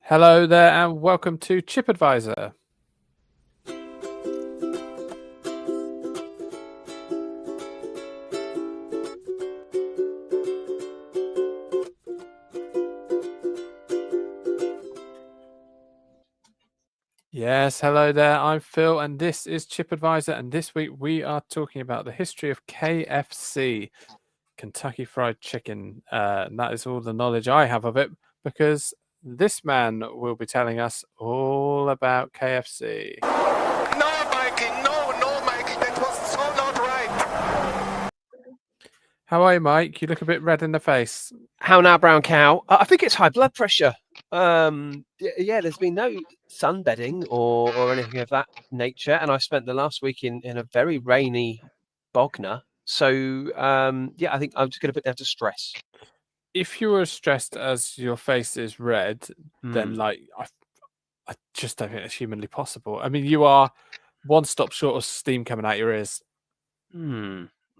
Hello there and welcome to Chip Advisor. Yes, hello there. I'm Phil and this is Chip Advisor, and this week we are talking about the history of KFC, Kentucky Fried Chicken. And that is all the knowledge I have of it because this man will be telling us all about KFC. No, Mikey, no, Mikey, that was so not right. How are you, Mike? You look a bit red in the face. How now, brown cow? I think it's high blood pressure. Yeah, there's been no sunbedding or anything of that nature, and I spent the last week in a very rainy Bognor. So yeah, I think I'm just going to put down to stress. If you were as stressed as your face is red, then I just don't think it's humanly possible. I mean, you are one stop short of steam coming out your ears.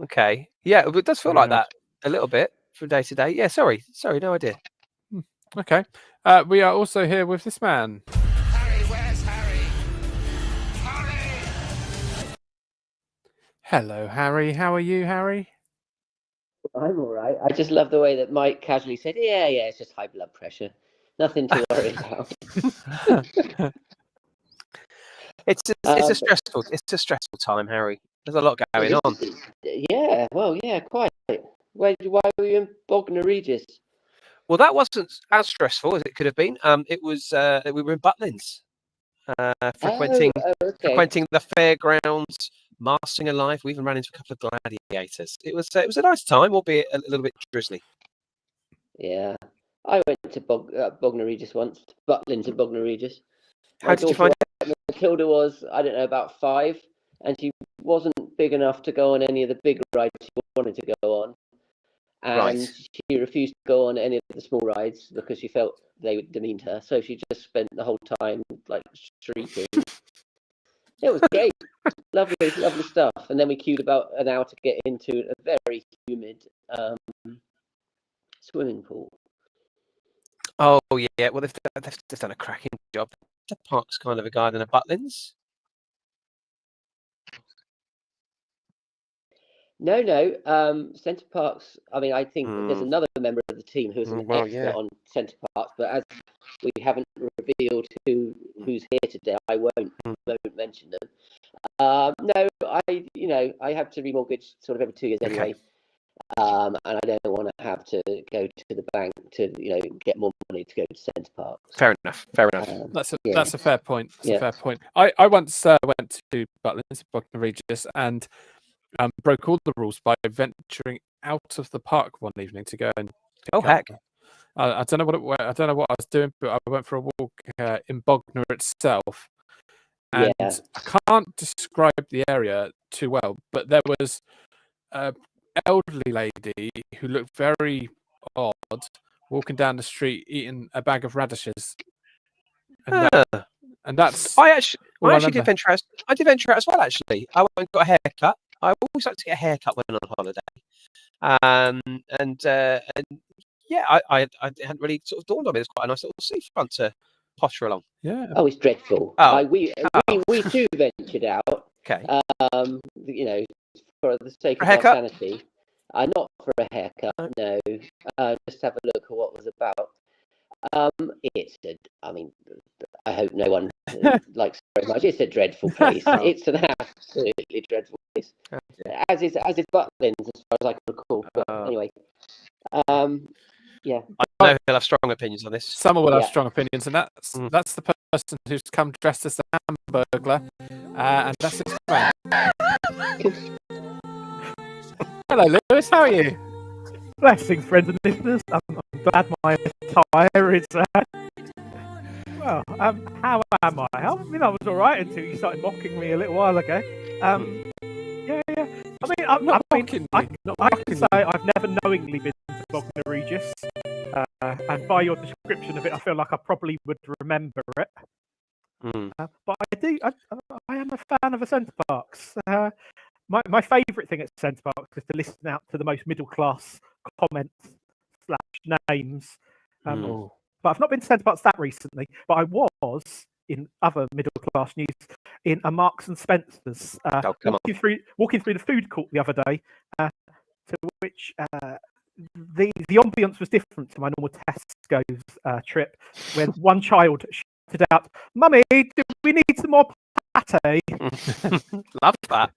Okay. Yeah, it does feel like that a little bit from day to day. Yeah, sorry, no idea. Okay. We are also here with this man. Harry, where's Harry? Harry! Hello, Harry. How are you, Harry? I'm all right. I just love the way that Mike casually said, yeah, it's just high blood pressure. Nothing to worry about. It's a stressful time, Harry. There's a lot going on. Yeah, well, yeah, quite. Why were you in Bognor Regis? Well, that wasn't as stressful as it could have been. It was we were in Butlins, frequenting the fairgrounds, Marsing Alive. We even ran into a couple of gladiators. It was a nice time, albeit a little bit drizzly. Yeah, I went to Bognor Regis once, Butlins at Bognor Regis. How did you find it? Matilda was, I don't know, about 5, and she wasn't big enough to go on any of the big rides she wanted to go on. And she refused to go on any of the small rides because she felt they demeaned her. So she just spent the whole time like shrieking. It was great, lovely stuff. And then we queued about an hour to get into a very humid swimming pool. Oh yeah, well they've done a cracking job. The park's kind of a garden of Butlins. No. Centre Parks. I mean, I think there's another member of the team who's an expert on Centre Parks, but as we haven't revealed who's here today, I won't mention them. No, I have to remortgage sort of every 2 years anyway, and I don't want to have to go to the bank to get more money to go to Centre Parks. Fair enough. That's a fair point. A fair point. I once went to Butlins, Bognor Regis, and broke all the rules by venturing out of the park one evening to go and. Heck! I don't know what I was doing, but I went for a walk in Bognor itself, and I can't describe the area too well. But there was an elderly lady who looked very odd walking down the street eating a bag of radishes, and that's. I actually did venture out. I did venture out as well. Actually, I went and got a haircut. I always like to get a haircut when I'm on holiday, and yeah, I hadn't really sort of dawned on me. It's quite a nice little seafront to potter along. Yeah. Oh, it's dreadful. We too ventured out. Okay. For the sake of our sanity. Not for a haircut. No. Just have a look at what was about. I hope no one likes it very much. It's a dreadful place. It's an absolutely dreadful place. As is Butlins, as far as I can recall. But anyway, yeah. I know he'll have strong opinions on this. Someone will have strong opinions, and that's the person who's come dressed as the Hamburglar, and that's this man. Hello, Lewis. How are you? Blessings, friends and listeners. I'm glad my attire is. Well, how am I? I mean, I was all right until you started mocking me a little while ago. Yeah. I mean, I can say I've never knowingly been to Bognor Regis, and by your description of it, I feel like I probably would remember it. But I do. I am a fan of the Centre Parks. My favourite thing at Centre Parks is to listen out to the most middle class comments / names. but I've not been to Centre Parks that recently. But I was in other middle class news in a Marks and Spencer's, walking through the food court the other day, to which the ambience was different to my normal Tesco's trip, when one child shouted out, "Mummy, do we need some more pate?" Love that.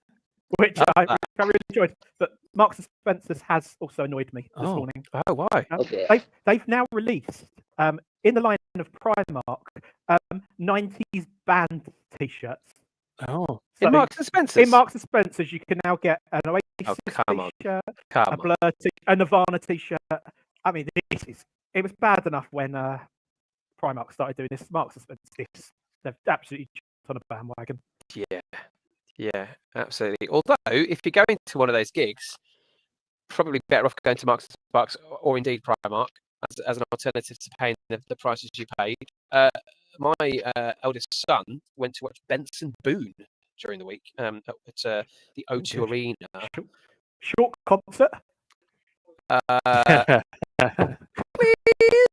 Which I really enjoyed. But Marks and Spencer's has also annoyed me this morning. Oh, why? They've now released, in the line of Primark, 90s band T-shirts. Oh, So in Marks and Spencer's? in Marks and Spencer's, you can now get an Oasis T-shirt, a Blur a Nirvana T-shirt. I mean, it was bad enough when Primark started doing this. Marks and Spencer's, they've absolutely jumped on a bandwagon. Yeah, absolutely. Although, if you're going to one of those gigs, probably better off going to Marks and Spencer's or indeed Primark as an alternative to paying the prices you paid. My eldest son went to watch Benson Boone during the week at the O2 Arena. Short concert. Please.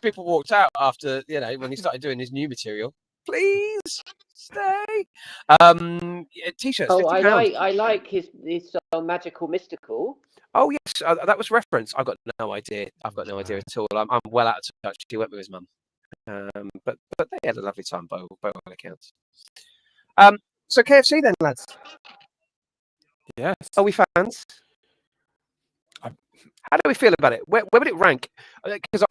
People walked out after, when he started doing his new material. Please stay. T-shirts. Oh, I like his Magical Mystical. Oh yes, that was reference. I've got no idea. I've got no idea at all. I'm well out of touch. He went with his mum, but they had a lovely time by all accounts. So KFC then, lads. Yes. Are we fans? How do we feel about it? Where would it rank? Because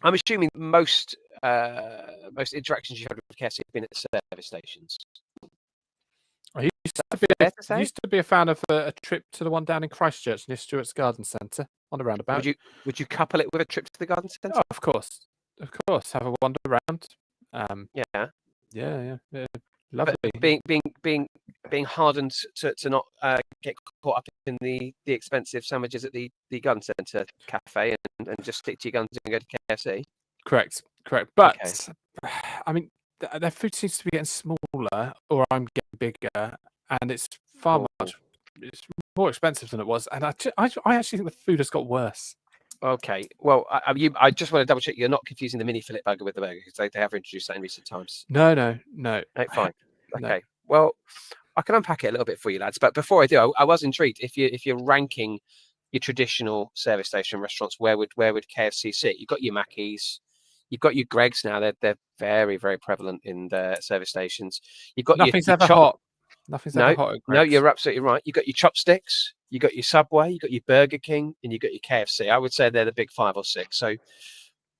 I'm assuming most interactions you've had with KFC have been at service stations. I used to be a fan of a trip to the one down in Christchurch near Stewart's Garden Centre on the roundabout. Would you couple it with a trip to the garden centre? Oh, of course. Have a wander around. Yeah. Lovely. But being hardened to not get caught up in the expensive sandwiches at the garden centre cafe and just stick to your guns and go to KFC. Correct. But okay. I mean, their food seems to be getting smaller, or I'm getting bigger, and it's it's more expensive than it was. And I actually think the food has got worse. Okay. Well, I just want to double check you're not confusing the mini fillet burger with the burger, because they have introduced that in recent times. No. Right, fine. Okay. No. Well, I can unpack it a little bit for you, lads. But before I do, I was intrigued. If you're ranking your traditional service station restaurants, where would KFC sit? You've got your Mackey's, you've got your Greggs now. They're very, very prevalent in the service stations. You've got Nothing's ever hot. Nothing's ever hot. No, you're absolutely right. You've got your Chopsticks, you got your Subway, you got your Burger King, and you got your KFC. I would say they're the big 5 or 6. So,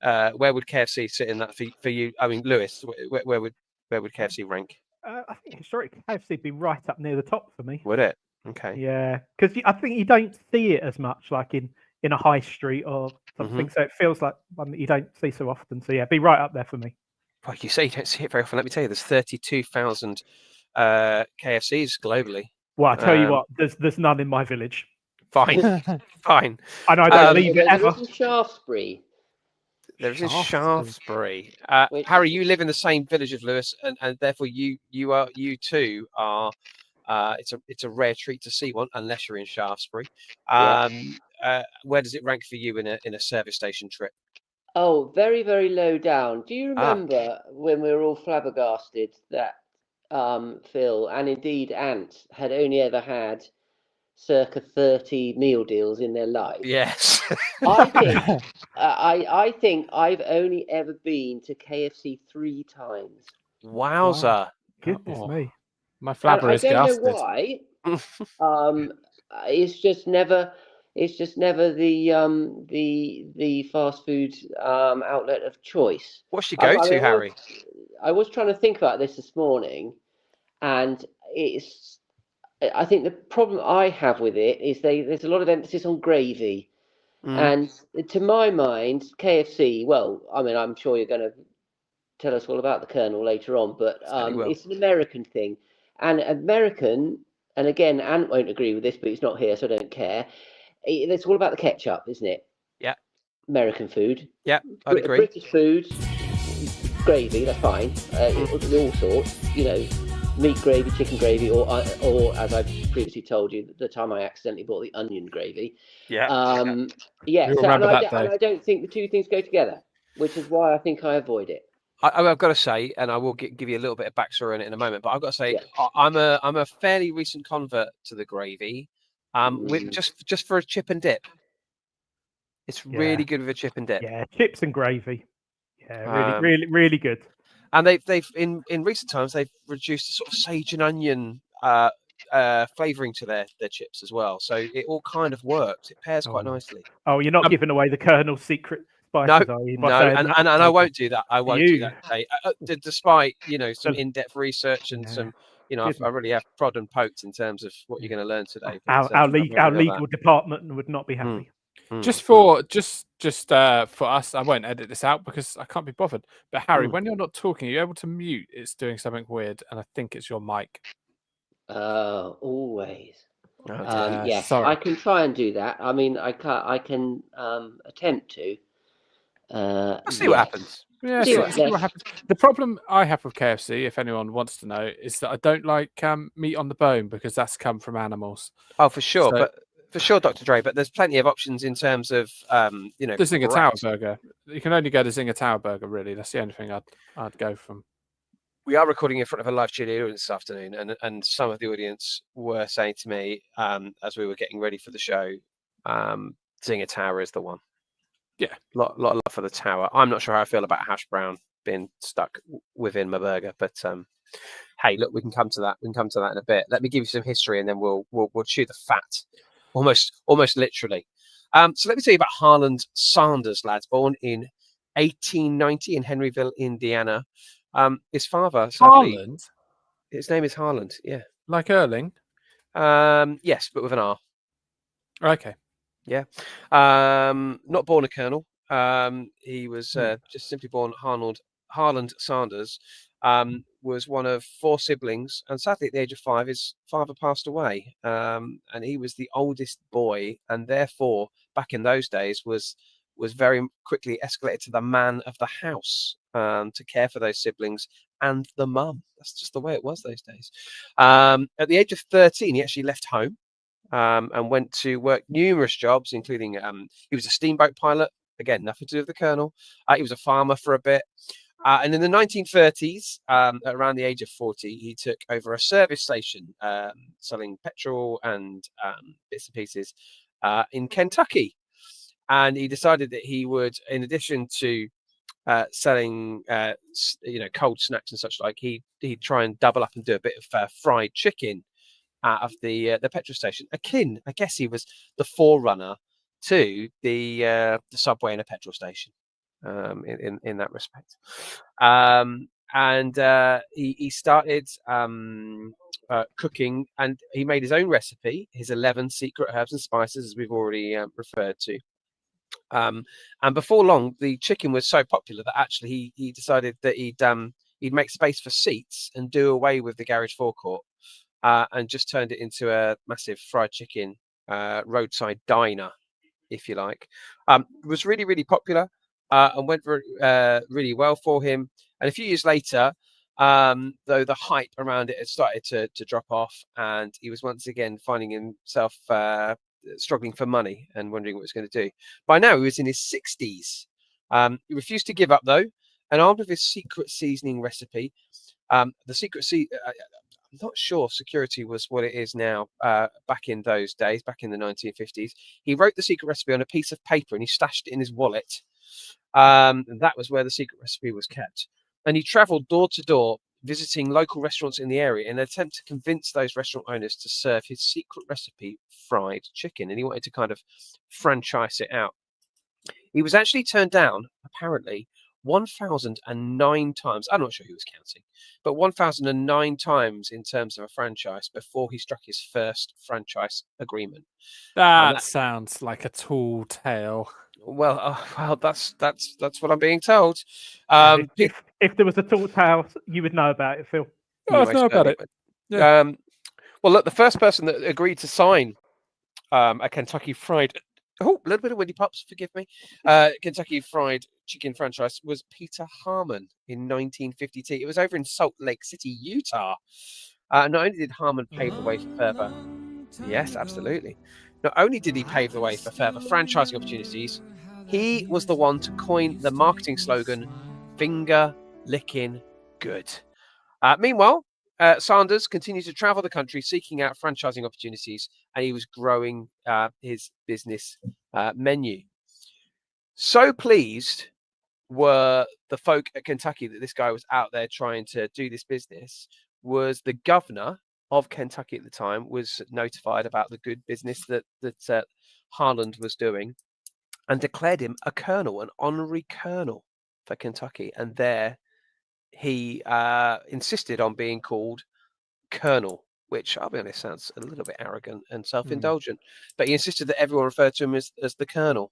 where would KFC sit in that for you? I mean, Lewis, where would KFC rank? I think historically KFC would be right up near the top for me. Would it? Okay. Yeah, because I think you don't see it as much like in a high street or something. So it feels like one that you don't see so often. So yeah, be right up there for me. Well, you say you don't see it very often. Let me tell you, there's 32,000 KFCs globally. Well, I tell you what, there's none in my village. Fine, fine. And I don't leave it ever. There's Shaftesbury. There's in Shaftesbury. Harry, you live in the same village as Lewis, and therefore you too are. It's a rare treat to see one, unless you're in Shaftesbury. Where does it rank for you in a service station trip? Oh, very, very low down. Do you remember when we were all flabbergasted that Phil and indeed Ant had only ever had circa 30 meal deals in their life? Yes. I think I've only ever been to KFC 3 times. Wowza! Wow. Goodness me. My flabber is gasted. I don't know why. It's just never the fast food outlet of choice. What's your go-to, Harry? I was trying to think about this morning, and I think the problem I have with it is there's a lot of emphasis on gravy. And to my mind, KFC, well, I mean, I'm sure you're going to tell us all about the Colonel later on, but it's an American thing. And American, and again, Ant won't agree with this, but he's not here, so I don't care. It's all about the ketchup, isn't it? Yeah. American food. Yeah, I'd agree. British food, gravy, that's fine. All sorts, meat gravy, chicken gravy, or as I previously told you, the time I accidentally bought the onion gravy. Yeah. Yeah. So, and I don't think the two things go together. which is why I think I avoid it. I've got to say, and I will give you a little bit of backstory on it in a moment, but I've got to say, Yeah. I'm a fairly recent convert to the gravy, with just for a chip and dip. It's really good with a chip and dip. Yeah, chips and gravy. Yeah, really good. And they've in recent times they've reduced the sort of sage and onion flavoring to their chips as well. So it all kind of works. It pairs quite nicely. Oh, you're not giving away the Colonel's secret spices, are you? No, and I won't do that. I won't do that today. Despite some in-depth research and some, I really have prod and poked in terms of what you're going to learn today. Our legal department would not be happy. Just for us, I won't edit this out because I can't be bothered. But Harry, when you're not talking, you're able to mute. It's doing something weird, and I think it's your mic. Always. Yes, sorry. I can try and do that. I mean, I can attempt to. We'll see what happens. Yeah, see what happens. The problem I have with KFC, if anyone wants to know, is that I don't like meat on the bone because that's come from animals. Oh, for sure, for sure, Dr. Dre. But there's plenty of options in terms of the Zinger Tower burger. You can only go to Zinger Tower burger. Really, that's the only thing I'd go from. We are recording in front of a live studio audience this afternoon, and some of the audience were saying to me as we were getting ready for the show, Zinger Tower is the one. Yeah, lot of love for the Tower. I'm not sure how I feel about hash brown being stuck within my burger, but hey, look, we can come to that. We can come to that in a bit. Let me give you some history, and then we'll chew the fat, almost literally. So let me tell you about Harland Sanders, lads. Born in 1890 in Henryville, Indiana. His father, sadly, Harland. His name is Harland. Yeah, like Erling. Yes, but with an R. Okay. Yeah. Not born a colonel. He was just simply born Harland Sanders. Was one of 4 siblings, and sadly at the age of 5 his father passed away, and he was the oldest boy, and therefore back in those days was very quickly escalated to the man of the house, to care for those siblings and the mum. That's just the way it was those days. At the age of 13 he actually left home and went to work numerous jobs, including he was a steamboat pilot. Again, nothing to do with the colonel. He was a farmer for a bit. And in the 1930s, around the age of 40, he took over a service station selling petrol and bits and pieces in Kentucky. And he decided that he would, in addition to selling, cold snacks and such like, he'd try and double up and do a bit of fried chicken out of the petrol station. Akin, I guess he was the forerunner to the Subway and a petrol station. In that respect, and he started cooking, and he made his own recipe, his 11 secret herbs and spices, as we've already referred to. And before long, the chicken was so popular that actually he decided that he'd make space for seats and do away with the garage forecourt, and just turned it into a massive fried chicken roadside diner, if you like. It was really, really popular. And went really well for him. And a few years later, though the hype around it had started to drop off, and he was once again finding himself struggling for money and wondering what he was going to do. By now, he was in his 60s. He refused to give up, though, and armed with his secret seasoning recipe, I'm not sure security was what it is now. Back in those days, back in the 1950s, he wrote the secret recipe on a piece of paper and he stashed it in his wallet. That was where the secret recipe was kept. And he traveled door to door, visiting local restaurants in the area in an attempt to convince those restaurant owners to serve his secret recipe fried chicken. And he wanted to kind of franchise it out. He was actually turned down, apparently, 1,009 times. I'm not sure who was counting, but 1,009 times in terms of a franchise before he struck his first franchise agreement. That sounds like a tall tale. Well, that's what I'm being told. If there was a tall tale, you would know about it, Phil. Oh, I know about it. Yeah. Well, look, the first person that agreed to sign a Kentucky Fried, a little bit of Windy Pops, forgive me, Kentucky Fried Chicken franchise was Peter Harmon in 1952. It was over in Salt Lake City, Utah. Not only did Harmon pave the way for further, yes, absolutely. Not only did he pave the way for further franchising opportunities, He was the one to coin the marketing slogan, "Finger licking good." Meanwhile, Sanders continued to travel the country seeking out franchising opportunities, and he was growing his business menu. So pleased were the folk at Kentucky that this guy was out there trying to do this business, was the governor of Kentucky at the time was notified about the good business that Harland was doing, and declared him a colonel, an honorary colonel for Kentucky. And there he insisted on being called colonel, which, I'll be honest, sounds a little bit arrogant and self-indulgent. But he insisted that everyone referred to him as the colonel.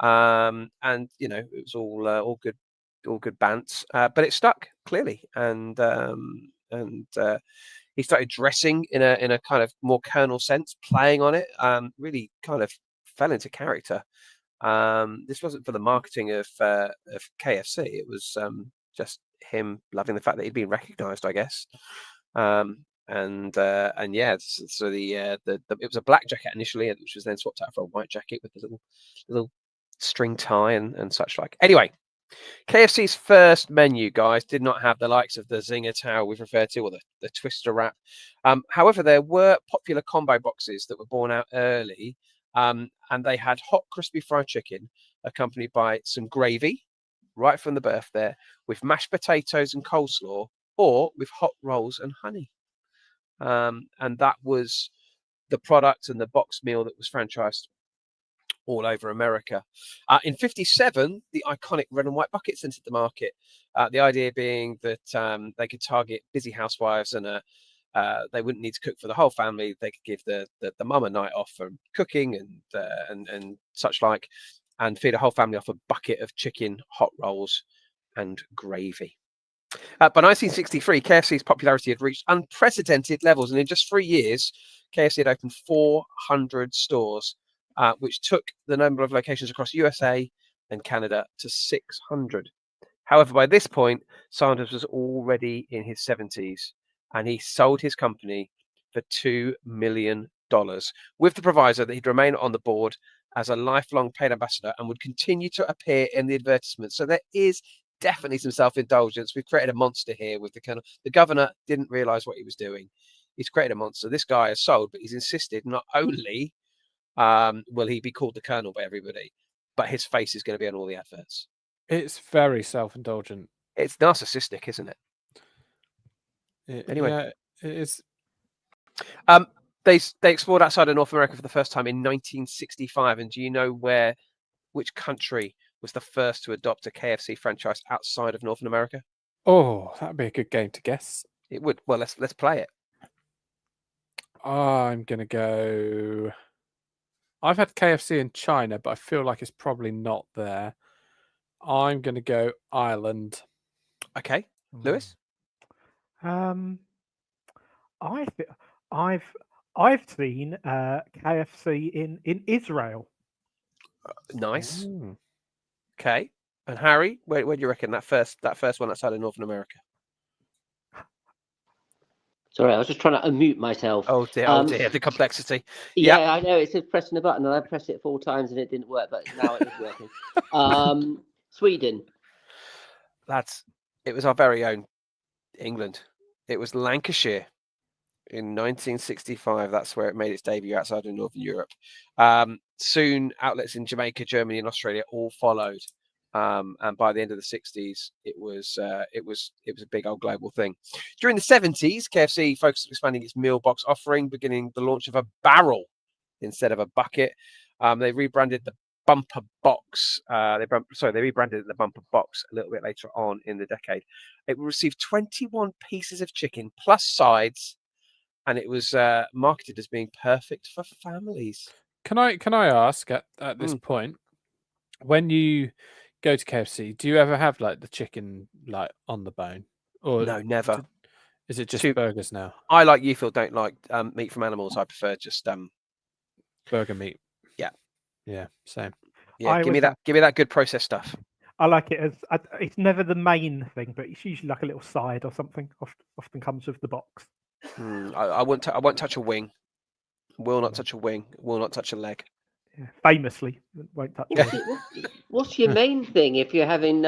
And it was all good bants, but it stuck clearly. And he started dressing in a kind of more colonel sense, playing on it. Really kind of fell into character. This wasn't for the marketing of KFC. It was just him loving the fact that he'd been recognised, I guess. So it was a black jacket initially, which was then swapped out for a white jacket with a little string tie and such like. Anyway, KFC's first menu, guys, did not have the likes of the Zinger Towel we've referred to, or the Twister Wrap. However, there were popular combo boxes that were born out early, and they had hot, crispy fried chicken accompanied by some gravy, right from the birth there, with mashed potatoes and coleslaw, or with hot rolls and honey. And that was the product and the box meal that was franchised all over America. In 1957, the iconic red and white buckets entered the market. The idea being that they could target busy housewives, and they wouldn't need to cook for the whole family. They could give the mum a night off from cooking and such like, and feed a whole family off a bucket of chicken, hot rolls, and gravy. By 1963, KFC's popularity had reached unprecedented levels, and in just 3 years, KFC had opened 400 stores, which took the number of locations across USA and Canada to 600. However, by this point, Sanders was already in his 70s, and he sold his company for $2 million, with the proviso that he'd remain on the board as a lifelong paid ambassador and would continue to appear in the advertisements. So there is definitely some self-indulgence. We've created a monster here with the colonel. The governor didn't realize what he was doing. He's created a monster. This guy has sold, but he's insisted not only will he be called the colonel by everybody, but his face is going to be on all the adverts. It's very self-indulgent. It's narcissistic, isn't it? Anyway, yeah, it is. They explored outside of North America for the first time in 1965, and do you know which country was the first to adopt a KFC franchise outside of North America? Oh, that'd be a good game to guess. It would. Well, let's play it. I'm gonna go. I've had KFC in China, but I feel like it's probably not there. I'm gonna go Ireland. Okay, Lewis. I've seen KFC in Israel. Nice. Ooh. Okay, and Harry, where do you reckon that first one outside of Northern America? Sorry, I was just trying to unmute myself. Oh dear, the complexity. Yeah, I know. It says pressing the button, and I pressed it 4 times, and it didn't work, but now it is working. Sweden. It was our very own England. It was Lancashire in 1965. That's where it made its debut outside of Northern Europe. Soon, outlets in Jamaica, Germany, and Australia all followed. And by the end of the 60s, it was a big old global thing. During the 70s, KFC focused on expanding its meal box offering, beginning the launch of a barrel instead of a bucket. They rebranded the Bumper Box. They rebranded it the Bumper Box a little bit later on in the decade. It will receive 21 pieces of chicken plus sides, and it was marketed as being perfect for families. Can I ask at this point, when you go to KFC, do you ever have like the chicken like on the bone? Or no, never. Is it just burgers now? I, like you, Phil, don't like meat from animals. I prefer just burger meat. Yeah, same. Yeah, give me that good processed stuff. I like it as it's never the main thing, but it's usually like a little side or something. Often comes with the box. I won't touch a wing. Will not touch a wing. Will not touch a leg. Yeah, famously, won't touch it. What's your main thing if you're having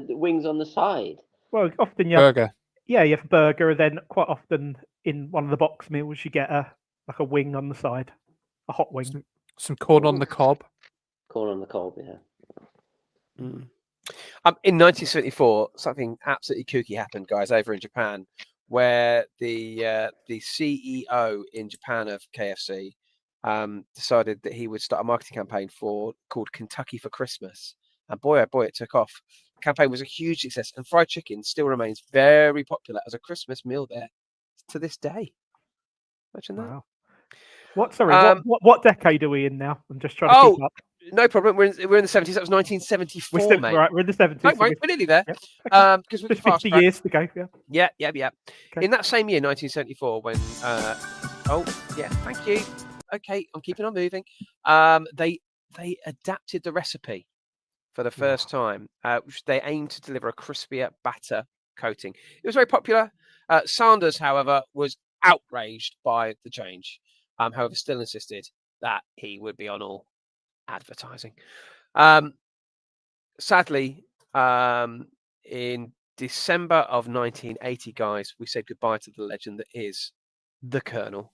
wings on the side? Well, often you have, Burger. yeah, you have a burger, and then quite often in one of the box meals you get a wing on the side, a hot wing. Some corn on the cob. Corn on the cob, yeah. In 1974, something absolutely kooky happened, guys, over in Japan, where the CEO in Japan of KFC decided that he would start a marketing campaign called Kentucky for Christmas, and boy, oh boy, it took off. The campaign was a huge success, and fried chicken still remains very popular as a Christmas meal there to this day. Imagine that. Wow. What decade are we in now? I'm just trying to keep up. No problem. We're in the 70s. That was 1974, mate. Right, we're in the 70s. Don't worry, we're nearly there. Yeah. Because we're Just 50 years to go. Yeah. Yeah. Okay. In that same year, 1974, when thank you. Okay, I'm keeping on moving. They adapted the recipe for the first time, which they aimed to deliver a crispier batter coating. It was very popular. Sanders, however, was outraged by the change. However, still insisted that he would be on all advertising. Sadly, in December of 1980, guys, we said goodbye to the legend that is the Colonel,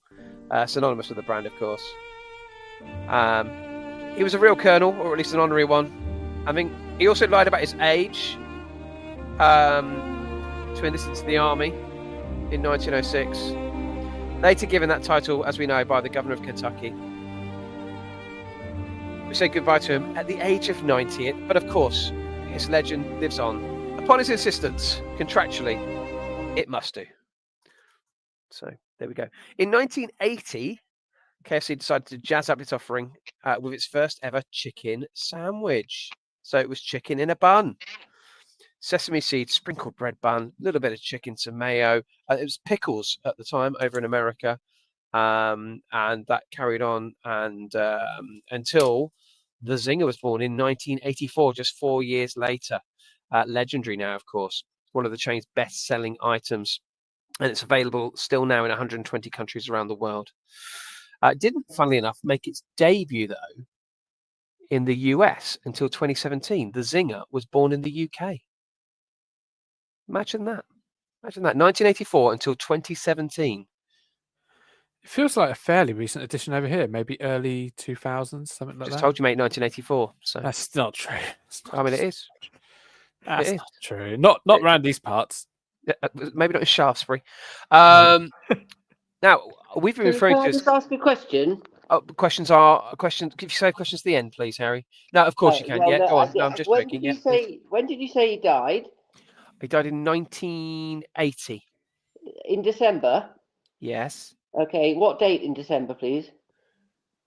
synonymous with the brand, of course. He was a real Colonel, or at least an honorary one. I mean, he also lied about his age to enlist into the army in 1906. Later given that title, as we know, by the governor of Kentucky. We say goodbye to him at the age of 90, but of course, his legend lives on. Upon his insistence, contractually, it must do. So, there we go. In 1980, KFC decided to jazz up its offering with its first ever chicken sandwich. So, it was chicken in a bun. Sesame seed, sprinkled bread bun, a little bit of chicken, some mayo. It was pickles at the time over in America. And that carried on and until the Zinger was born in 1984, just 4 years later. Legendary now, of course. One of the chain's best-selling items. And it's available still now in 120 countries around the world. It didn't, funnily enough, make its debut, though, in the US until 2017. The Zinger was born in the UK. Imagine that. 1984 until 2017. It feels like a fairly recent addition over here, maybe early 2000s, something like that. Just told you, mate, 1984. So that's not true. I mean, it is. That's not true. Not around these parts. Maybe not in Shaftesbury. Now we've been referring to. Can I just ask a question? Questions. Could you say questions at the end, please, Harry? No, of course you can. Well, go on. No, I'm just joking. When did you say he died? He died in 1980. In December? Yes. Okay, what date in December, please?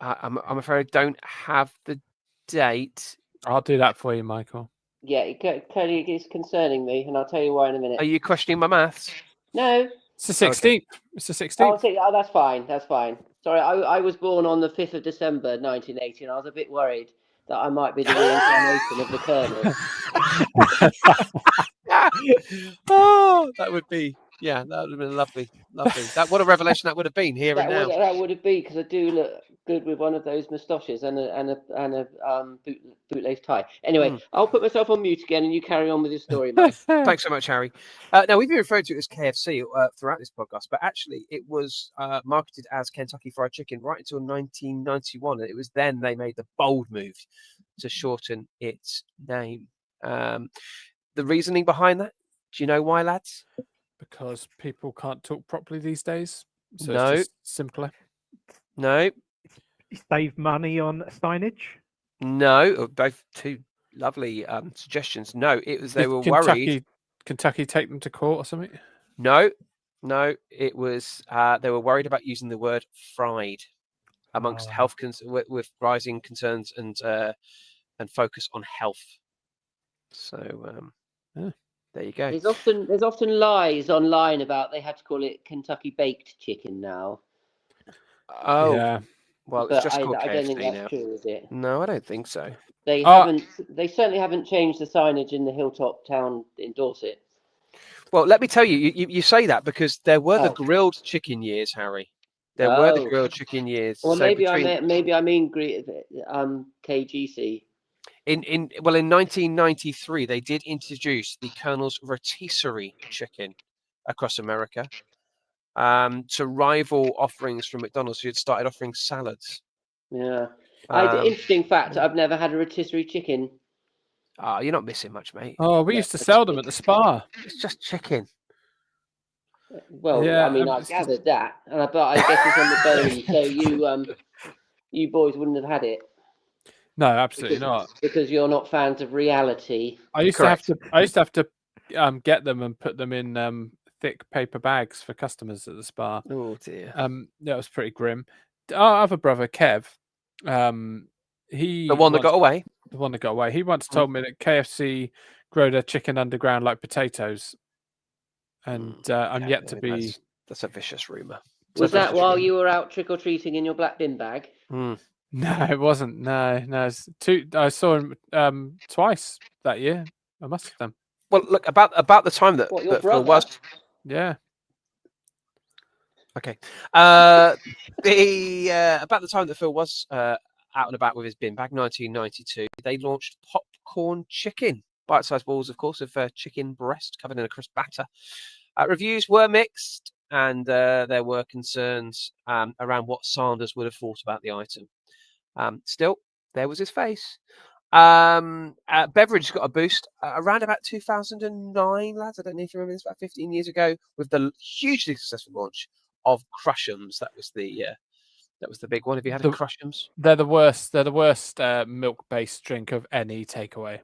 I'm afraid I don't have the date. I'll do that for you, Michael. Yeah, it clearly is concerning me, and I'll tell you why in a minute. Are you questioning my maths? No. It's the 16th. Okay. It's the 16th. Oh, that's fine. That's fine. Sorry, I was born on the 5th of December, 1980, and I was a bit worried that I might be the reincarnation of the Colonel. Oh, that would be. Yeah, that would have been lovely. What a revelation that would have been here and now. That would have been, because I do look good with one of those moustaches and a bootlace tie. Anyway, I'll put myself on mute again, and you carry on with your story, mate. Thanks so much, Harry. Now we've been referring to it as KFC throughout this podcast, but actually it was marketed as Kentucky Fried Chicken right until 1991, and it was then they made the bold move to shorten its name. The reasoning behind that, do you know why, lads? Because people can't talk properly these days. So no. It's just simpler. No. Save money on signage? No. Both two lovely suggestions. No, it was they were worried. Kentucky take them to court or something? No. It was they were worried about using the word fried amongst health with rising concerns and focus on health. So there you go. There's often lies online about they had to call it Kentucky Baked Chicken now. Oh, yeah. Well, it's just called KFC I don't think that's now. true, is it? No, I don't think so. They haven't. They certainly haven't changed the signage in the Hilltop town in Dorset. Well, let me tell you, you say that because there were the grilled chicken years, Harry. There were the grilled chicken years. Or so maybe between, I mean KGC. in 1993 they did introduce the Colonel's rotisserie chicken across America, to rival offerings from McDonald's, who had started offering salads. Yeah. Interesting fact, I've never had a rotisserie chicken. You're not missing much, mate. Oh, we used to sell them at the spa. It's just chicken. Well, Yeah, I mean, I gathered that, but I guess it's on the bone, so you boys wouldn't have had it. No, absolutely not. Because you're not fans of reality. I used to have to get them and put them in thick paper bags for customers at the spa. Oh dear. That was pretty grim. Our other brother, Kev, the one that got away. The one that got away. He once told me that KFC grow their chicken underground like potatoes, and I'm yet to be. That's a vicious rumor. Was that while you were out trick or treating in your black bin bag? No, it wasn't. No. It's I saw him twice that year. I must have done. Well, look, about the time that Phil was. Yeah. Okay. About the time that Phil was out and about with his bin bag, 1992, they launched popcorn chicken, bite-sized balls, of course, of chicken breast covered in a crisp batter. Reviews were mixed, and there were concerns around what Sanders would have thought about the item. Still, there was his face. Beverage got a boost around about 2009, lads. I don't know if you remember this, about 15 years ago, with the hugely successful launch of Crush'ems. That was the big one. Have you had a Crush'ems? They're the worst. They're the worst milk-based drink of any takeaway.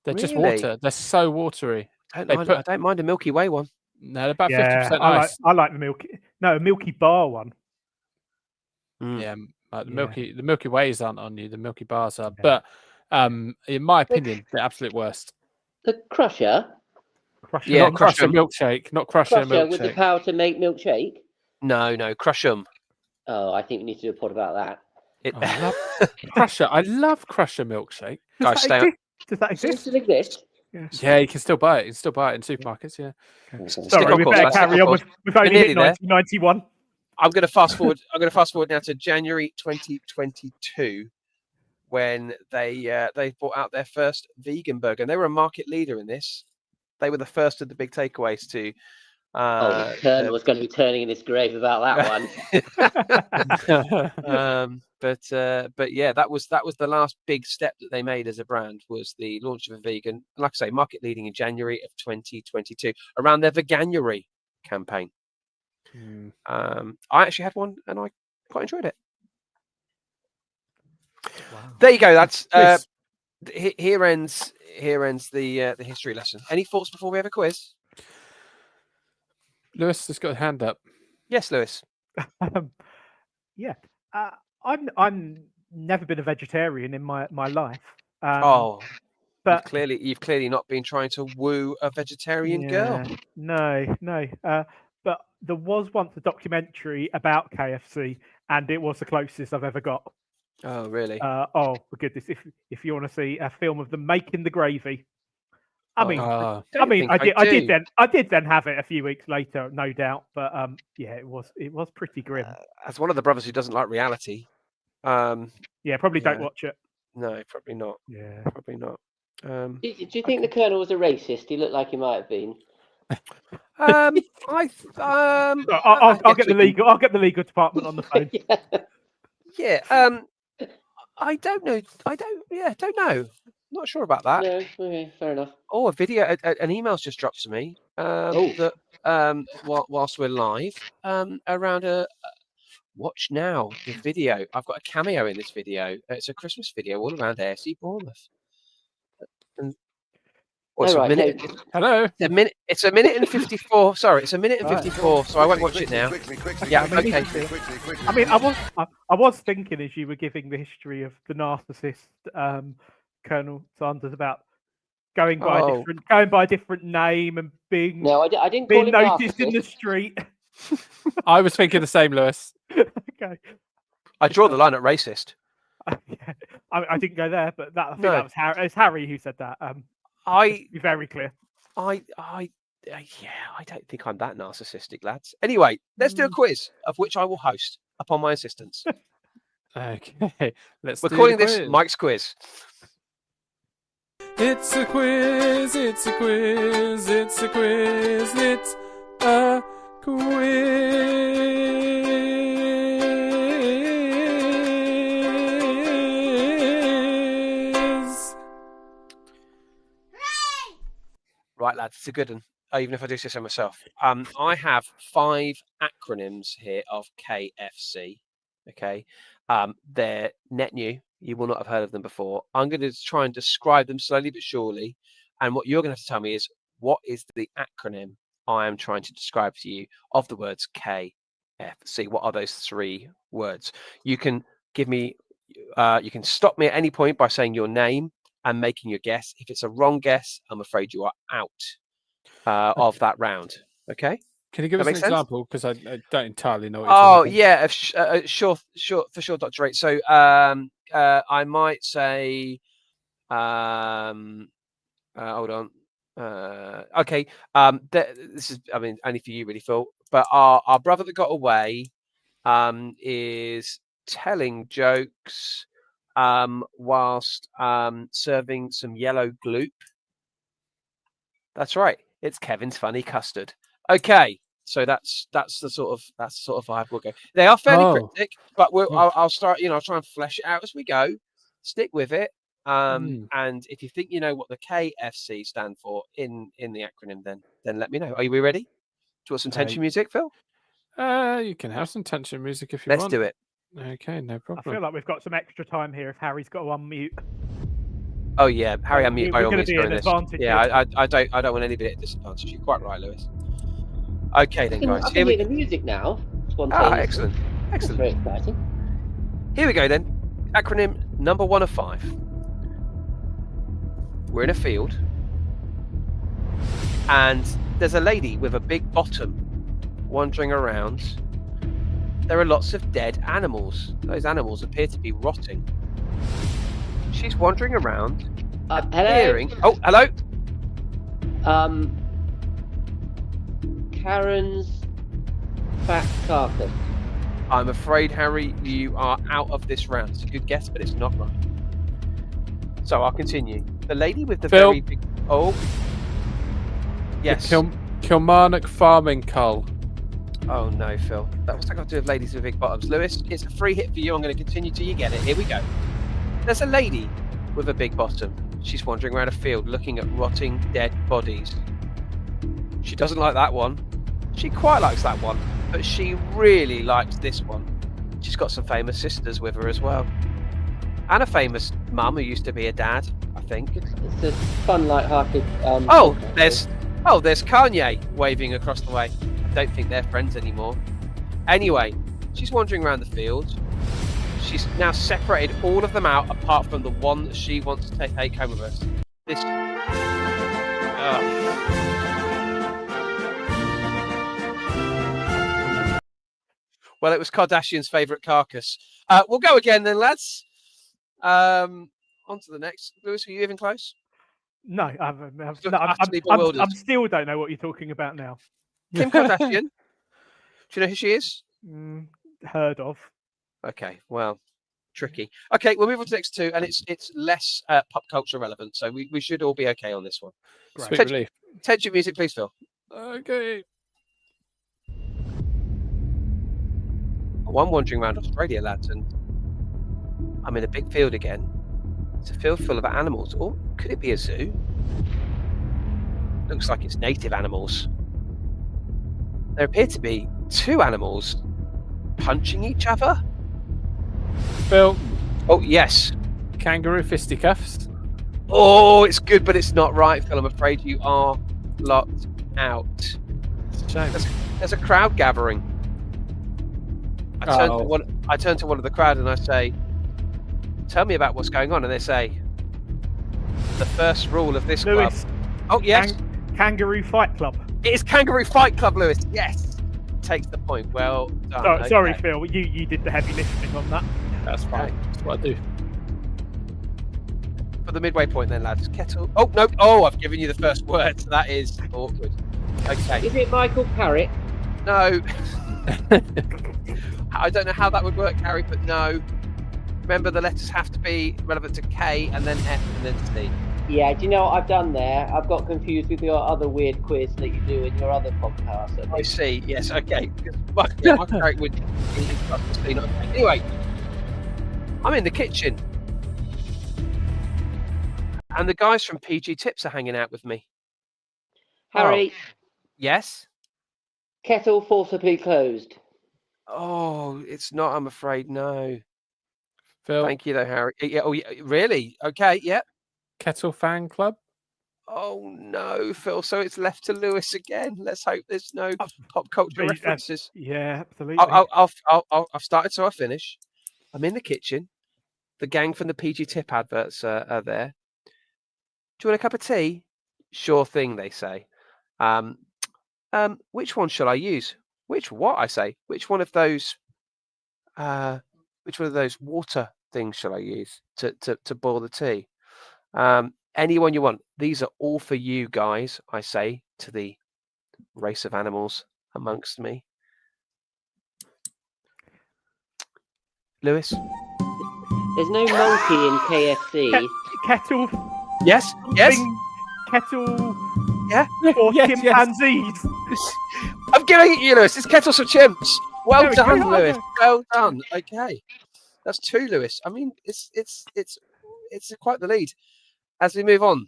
They're just water. They're so watery. I don't mind a Milky Way one. No, they're about 50% ice. I like the Milky Bar one. Yeah, the Milky Ways aren't on you. The Milky Bars are, but in my opinion, the absolute worst. The Crusher. Yeah, not Crusher milkshake, not Crusher milkshake. With the power to make milkshake. No, Crush'em. Oh, I think we need to do a pod about that. I love Crusher. I love Crusher milkshake. Guys, does that exist? Does it exist? Yeah, you can still buy it. You can still buy it in supermarkets. Yeah. Sorry, we better carry on. We've only hit 1991. I'm going to fast forward. Now to January 2022, when they brought out their first vegan burger, and they were a market leader in this. They were the first of the big takeaways to. The Colonel was going to be turning in his grave about that one. But yeah, that was the last big step that they made as a brand, was the launch of a vegan, like I say, market leading in January of 2022 around their Veganuary campaign. I actually had one and I quite enjoyed it. Wow. There you go. That's here ends the history lesson. Any thoughts before we have a quiz? Lewis has got a hand up. Yes, Lewis. Yeah, I'm never been a vegetarian in my life. But you've clearly not been trying to woo a vegetarian girl. No. But there was once a documentary about KFC, and it was the closest I've ever got. Oh, really? For goodness! If you want to see a film of them making the gravy, I did then have it a few weeks later, no doubt. But it was pretty grim. As one of the brothers who doesn't like reality, probably don't watch it. No, probably not. Yeah, probably not. Do you think the Colonel was a racist? He looked like he might have been. I'll get the legal. I'll get the legal department on the phone. I don't know. Don't know. Not sure about that. No, okay, fair enough. Oh, a video, an email's just dropped to me. That whilst we're live, around watch now the video. I've got a cameo in this video. It's a Christmas video all around AFC Bournemouth. Hello. It's a minute and 54. Sorry, it's a minute and 54. So I won't watch it now. Okay. I mean, I was thinking as you were giving the history of the narcissist, Colonel Sanders, about going by a different name and being I didn't being noticed in the street. I was thinking the same, Lewis. Okay. I draw the line at racist. I didn't go there, but that was Harry. It's Harry who said that. Be very clear. I don't think I'm that narcissistic, lads. Anyway, let's do a quiz, of which I will host. upon my insistence. Okay, let's. We're do calling the this quiz. Mike's quiz. It's a quiz. It's a quiz. It's a quiz. It's a quiz. Right, lads, it's a good one. Even if I do say so myself. I have 5 acronyms here of KFC. Okay, they're net new. You will not have heard of them before. I'm going to try and describe them slowly but surely. And what you're going to have to tell me is, what is the acronym I am trying to describe to you of the words KFC? What are those 3 words? You can give me, you can stop me at any point by saying your name and making your guess. If it's a wrong guess, I'm afraid you are out of that round. Okay? Can you give us an example? Because I don't entirely know what you're talking about. Sure, for sure, Dr. Rate. So I might say, hold on. Okay. This is, I mean, only for you, really, Phil. But our brother that got away is telling jokes whilst serving some yellow gloop. That's right. It's Kevin's Funny Custard. Okay. So that's the sort of vibe we'll go. They are fairly cryptic, but I'll start. I'll try and flesh it out as we go. Stick with it. And if you think you know what the KFC stand for in the acronym, then let me know. Are we ready? Do you want some tension music, Phil? You can have some tension music if you want. Let's do it. Okay, no problem. I feel like we've got some extra time here if Harry's got to unmute. Oh yeah, Harry, unmute by all means during this. Yeah, I don't want anybody at disadvantage. You're quite right, Lewis. Okay then, guys. I can hear the music now. Excellent. That's very exciting. Here we go then. Acronym number 1 of 5. We're in a field, and there's a lady with a big bottom wandering around. There are lots of dead animals. Those animals appear to be rotting. She's wandering around, appearing. Hello? Oh, hello. Karen's fat carcass. I'm afraid, Harry, you are out of this round. It's a good guess, but it's not right. So I'll continue. The lady with the Phil. very big. Oh, yes. Kilmarnock farming cull. Oh no, Phil. That was got to do with ladies with big bottoms. Lewis, it's a free hit for you. I'm going to continue till you get it. Here we go. There's a lady with a big bottom. She's wandering around a field looking at rotting dead bodies. She doesn't like that one. She quite likes that one, but she really likes this one. She's got some famous sisters with her as well. And a famous mum who used to be a dad, I think. It's a fun, light-hearted. There's Kanye waving across the way. I don't think they're friends anymore. Anyway, she's wandering around the field. She's now separated all of them out, apart from the one that she wants to take home with us. This. Well, it was Kardashian's favourite carcass. We'll go again then, lads. On to the next. Lewis, are you even close? No, I'm still don't know what you're talking about now. Kim Kardashian. Do you know who she is? Heard of. Okay, well, tricky. Okay, we'll move on to the next 2, and it's less pop culture relevant, so we should all be okay on this one. Sweet relief. Tension music, please, Phil. Okay. I'm wandering around Australia, lads, and I'm in a big field again. It's a field full of animals. Oh, could it be a zoo? Looks like it's native animals. There appear to be 2 animals punching each other. Phil. Oh, yes. Kangaroo fisticuffs. Oh, it's good, but it's not right, Phil. I'm afraid you are locked out. Shame. There's a crowd gathering. I turn to one of the crowd and I say, "Tell me about what's going on." And they say, "The first rule of this Lewis, club." Oh, yes. Kangaroo Fight Club. It is Kangaroo Fight Club, Lewis. Yes. Takes the point. Well done. Sorry, Phil. You did the heavy lifting on that. That's fine. That's what I do. For the midway point then, lads. Kettle. Oh, no. Oh, I've given you the first word. So that is awkward. Okay. Is it Michael Carrick? No. I don't know how that would work, Harry, but no. Remember, the letters have to be relevant to K and then F and then C. Yeah, do you know what I've done there? I've got confused with your other weird quiz that you do in your other podcast. I see. Yes. Okay. My character would. Anyway, I'm in the kitchen, and the guys from PG Tips are hanging out with me. Harry, Yes. kettle forcibly closed. Oh, it's not. I'm afraid. No. Phil, Thank you, though, Harry. Yeah. Oh, yeah, really? Okay. Yeah. Kettle Fan Club. Oh no, Phil. So it's left to Lewis again. Let's hope there's no pop culture references. Yeah, absolutely. I've started, so I finish. I'm in the kitchen. The gang from the PG Tip adverts are there. Do you want a cup of tea? Sure thing, they say. Which one shall I use? Which what? I say. Which one of those water things shall I use to boil the tea? Anyone you want. These are all for you guys, I say to the race of animals amongst me. Lewis? There's no monkey in KFC. Kettle. Yes? Yes? Kettle. Yeah? Or Yes, chimpanzees. I'm giving it you, Lewis. It's kettles for chimps. Well There we done, go. Lewis. Well done. Okay. That's 2, Lewis. I mean, it's quite the lead. As we move on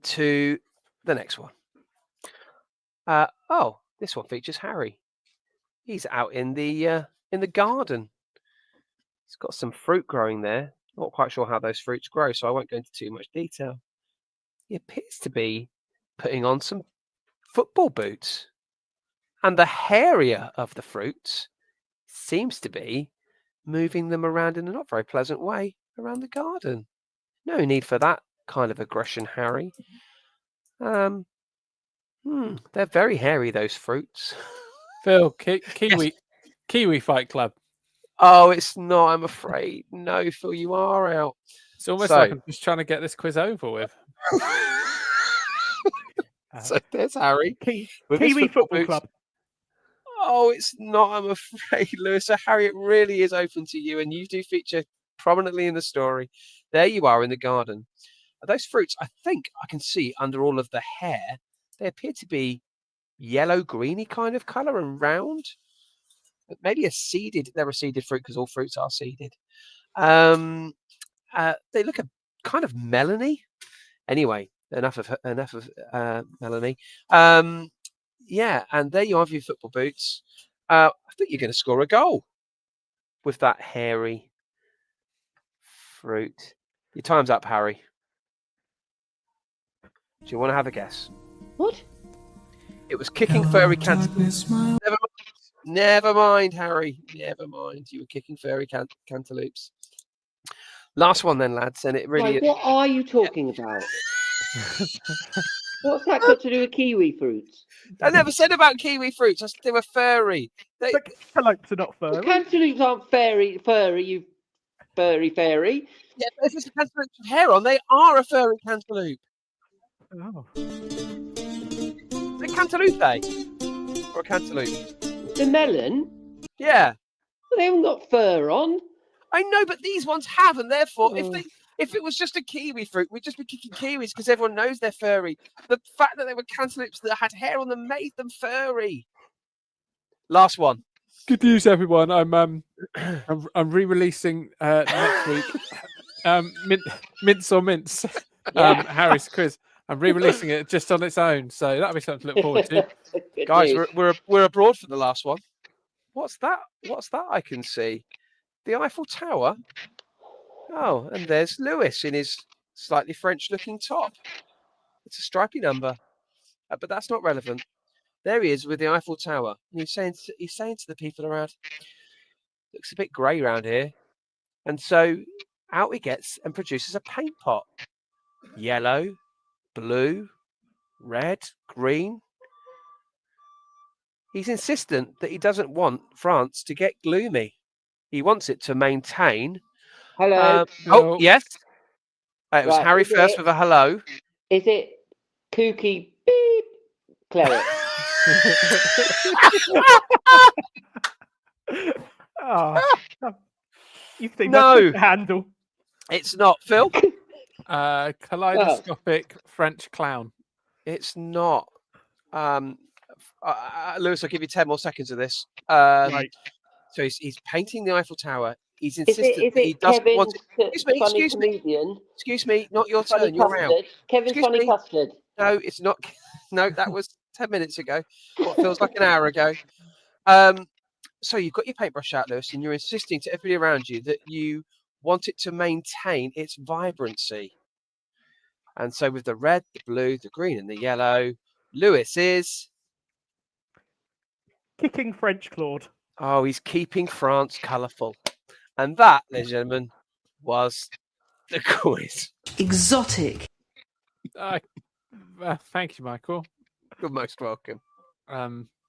to the next one. This one features Harry. He's out in the garden. He's got some fruit growing there. Not quite sure how those fruits grow, so I won't go into too much detail. He appears to be putting on some football boots. And the hairier of the fruits seems to be moving them around in a not very pleasant way around the garden. No need for that kind of aggression, Harry. They're very hairy, those fruits. Phil, Kiwi Fight Club. Oh, it's not, I'm afraid. No, Phil, you are out. It's almost like I'm just trying to get this quiz over with. So there's Harry. Kiwi Football Club. Oh, it's not, I'm afraid, Lewis. So, Harry, it really is open to you, and you do feature prominently in the story. There you are in the garden. Those fruits, I think I can see under all of the hair, they appear to be yellow-greeny kind of colour and round. Maybe they're a seeded fruit because all fruits are seeded. They look kind of melony. Anyway, enough of melony. Yeah, and there you have your football boots. I think you're going to score a goal with that hairy fruit. Your time's up, Harry. Do you want to have a guess? What? It was kicking furry cantaloupes. Never mind, Harry. Never mind. You were kicking furry cantaloupes. Last one then, lads. And it really... Right, what are you talking about? What's that got to do with kiwi fruits? I never said about kiwi fruits. I said they were furry. But cantaloupes are not furry. Well, cantaloupes aren't furry, you fairy. Yeah, but if it's a cantaloupe with hair on, they are a furry cantaloupe. Oh. A cantaloupe, or a cantaloupe? The melon? Yeah. Well, they haven't got fur on. I know, but these ones have, and therefore, if it was just a kiwi fruit, we'd just be kicking kiwis because everyone knows they're furry. The fact that they were cantaloupes that had hair on them made them furry. Last one. Good news, everyone. I'm re-releasing next week. Mince or Mince. Harry's quiz. I'm re-releasing it just on its own, so that'll be something to look forward to. Guys, we're abroad for the last one. What's that? What's that I can see? The Eiffel Tower. Oh, and there's Lewis in his slightly French-looking top. It's a stripy number, but that's not relevant. There he is with the Eiffel Tower. And he's saying to the people around, looks a bit grey around here. And so out he gets and produces a paint pot. Yellow, blue, red, green. He's insistent that he doesn't want France to get gloomy. He wants it to maintain. Hello. Oh, yes. It was Right, Harry first with a hello. Is it kooky beep cleric? Oh, you think No. handle? It's not, Phil. Kaleidoscopic French clown. It's not. Lewis, I'll give you 10 more seconds of this. Right. So he's painting the Eiffel Tower. He's Is insistent it that he doesn't Kevin, want it. funny Excuse me. comedian? Excuse me. Not your Funny turn. You're out. custard. Kevin Excuse Funny me. Custard. No, it's not. No, that was 10 minutes ago. What feels like an hour ago. So you've got your paintbrush out, Lewis, and you're insisting to everybody around you that you want it to maintain its vibrancy. And so with the red, the blue, the green, and the yellow, Lewis is Kicking French Claude. Oh, he's keeping France colourful. And that, ladies and gentlemen, was the quiz. Exotic. Thank you, Michael. You're most welcome.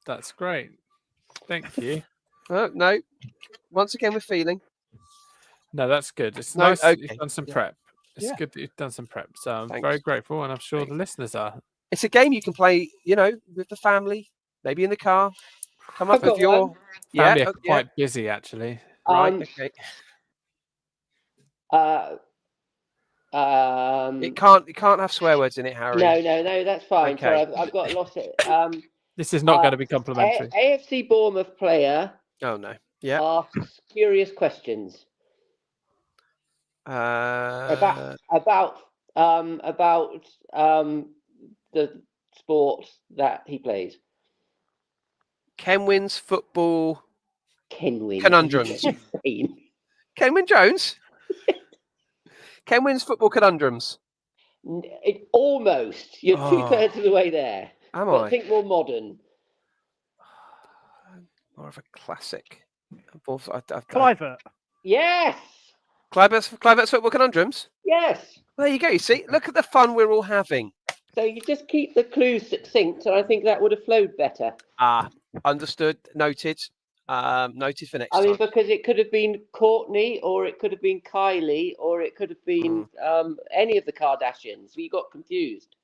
That's great. Thank you. No. Once again, with feeling. No, that's good. It's No, nice okay. that you've done some prep. It's Yeah. good that you've done some prep. So I'm Thanks. very grateful, and I'm sure Thanks. the listeners are. It's a game you can play, with the family, maybe in the car. Come up I've got with your... one. Family Yeah, are quite busy, actually. right, Um, okay. It can't have swear words in it, Harry. No, that's fine. Okay. Sorry, I've got lost it. This is not going to be complimentary. AFC Bournemouth player Oh, no. Yeah. asks curious questions about the sport that he plays. Kenwynn's football... Kenwyn. Conundrums. Kenwyn Jones? Kenwynn's football conundrums. Almost. You're Oh. 2/3 of the way there. Am But I? think more modern. More of a classic. Clivert. Yes. Clivert's football conundrums. Yes. There you go. You see, look at the fun we're all having. So you just keep the clues succinct, and I think that would have flowed better. Understood. Noted. Noted for next I mean, time. because it could have been Courtney, or it could have been Kylie, or it could have been any of the Kardashians. You got confused.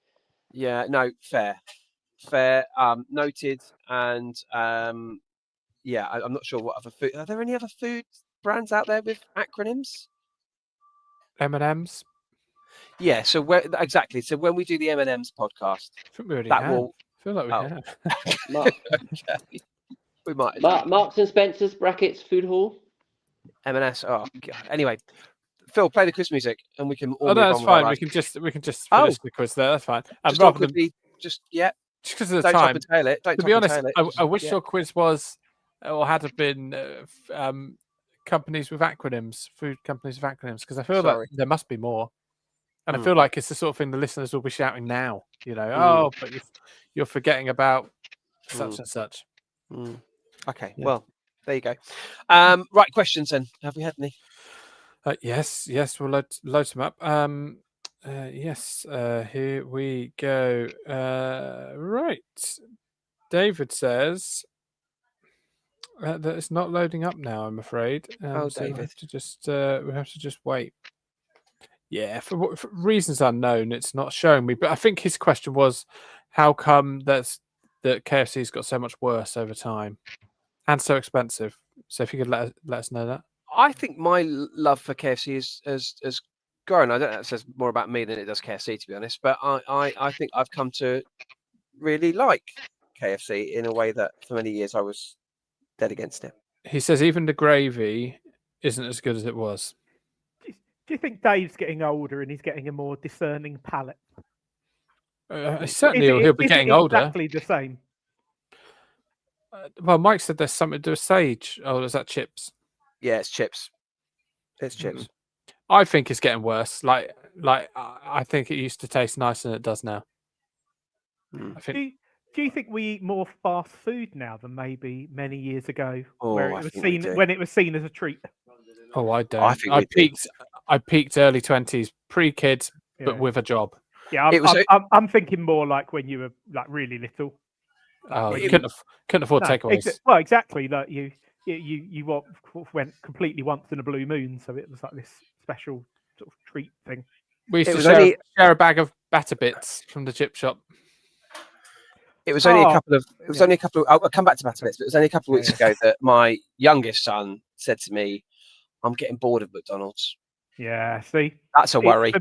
Yeah. No. Fair. Noted. And yeah, I'm not sure what other food. Are there any other food brands out there with acronyms? M&M's. Yeah. So exactly. So when we do the M&M's podcast, I think we already that have. will. I feel like we Oh. have. Mark, Okay. We might. Marks and Spencer's brackets food hall. M&S. Oh, God. Anyway, Phil, play the quiz music, and we can all. Oh, move no, that's on with our fine. lives. We can just Oh. finish the quiz there. That's fine. And Just rather than awkwardly, just because of the don't top time, and tail it. Don't to top be and honest, tail it. I wish yeah. your quiz was or had have been companies with acronyms, food companies with acronyms, because I feel Sorry. like there must be more. And I Mm. feel like it's the sort of thing the listeners will be shouting now. Oh, but you're forgetting about such and such. Mm. Okay, Yeah. well, there you go. Right, questions then. Have we had any? Yes, we'll load them up. Yes, here we go. Right. David says that it's not loading up now, I'm afraid. Oh, so we David. have to just wait. Yeah, for reasons unknown, it's not showing me. But I think his question was, how come that KFC's got so much worse over time and so expensive? So if you could let us know that. I think my love for KFC has grown. I don't know if it says more about me than it does KFC, to be honest. But I think I've come to really like KFC in a way that for many years I was dead against it. He says even the gravy isn't as good as it was. Do you think Dave's getting older and he's getting a more discerning palate? Certainly, he'll be getting older. Exactly the same. Well, Mike said there's something to do with sage. Oh, is that chips? Yeah, it's chips. It's chips. I think it's getting worse. Like I think it used to taste nicer than it does now. I think. Do you think we eat more fast food now than maybe many years ago, Oh, where I it was think we seen do. when it was seen as a treat? Oh, I don't. I think we do. I peaked early 20s, pre-kids, but Yeah. with a job. Yeah, It was I'm thinking more like when you were like really little. Oh, when you you- couldn't afford No, takeaways. well, exactly. Like you went completely once in a blue moon, so it was like this special sort of treat thing. We used It to was only- share a bag of batter bits from the chip shop. It was only a couple of. It was only a couple of. I'll come back to Battle Bits, but it was only a couple of weeks ago that my youngest son said to me, "I'm getting bored of McDonald's." Yeah, see, That's a worry.